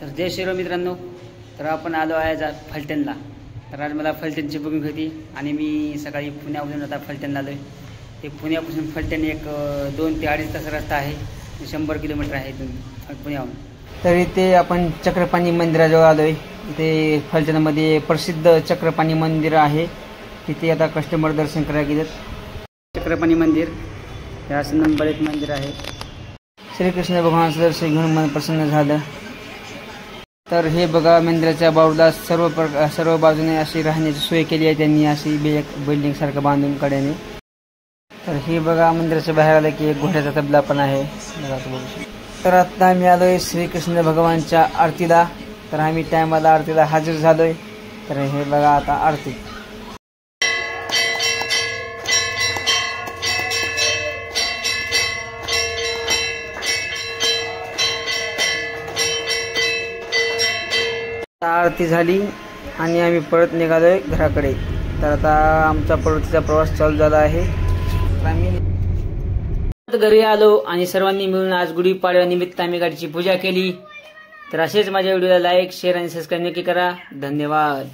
तर जय श्रीराम मित्रांनो, तर आपण आलो आहे आज फलटणला। तर आज मला फलटणची बुकिंग होती आणि मी सकाळी पुण्यावरून आता फलटणला आलो आहे। ते पुण्यापासून फलटण एक 2 ते 2.5 तास रस्ता आहे, 100 किलोमीटर आहे इथून पुण्याहून। तर इथे आपण चक्रपाणी मंदिराजवळ आलो आहे। इथे फलटणमध्ये प्रसिद्ध चक्रपाणी मंदिर आहे, तिथे आता कस्टमर दर्शन करायला गेलेत। चक्रपाणी मंदिर हे असं नंबर 1 मंदिर आहे। श्रीकृष्ण भगवानाचं दर्शन घेऊन मन प्रसन्न झालं। तर हे बघा, मंदिराच्या बाजूला सर्व बाजूने अशी राहण्याची सोय केली आहे त्यांनी, अशी बिल्डिंग सारखं बांधून कड्याने। तर हे बघा, मंदिराच्या बाहेर आलं की एक घोड्याचा तबला पण आहे। तर आता आम्ही आलोय श्रीकृष्ण भगवानच्या आरतीला। तर आम्ही टायमाला आरतीला हजर झालोय। तर हे बघा आता आरती। आरती झाली आणि आम्ही परत निघालोय घराकडे। तर आता आमचा परतीचा प्रवास चालू झाला आहे। आम्ही घरी आलो आणि सर्वांनी मिळून आज गुढीपाडव्यानिमित्त आम्ही गाडीची पूजा केली। तर असेच माझ्या व्हिडिओला लाईक, शेअर आणि सबस्क्राईब नक्की करा। धन्यवाद।